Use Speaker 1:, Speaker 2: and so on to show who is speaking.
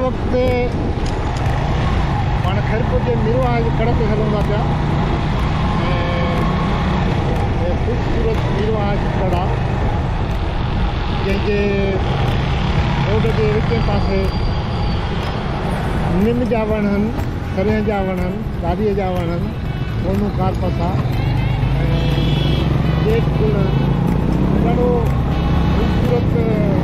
Speaker 1: वक़्तु पाण खैरपुर जे मीरवाह जे कड़ ते हलूं था पिया ऐं ख़ूबसूरत मीरवाह जी कड़ आहे जंहिंजे रोड जे विच पासे निम जा वण आहिनि, सरियह जा वण आहिनि, ॾाॾीअ जा वण आहिनि, सोनू कारपस आहे ऐं जेट गुल ॾाढो ख़ूबसूरत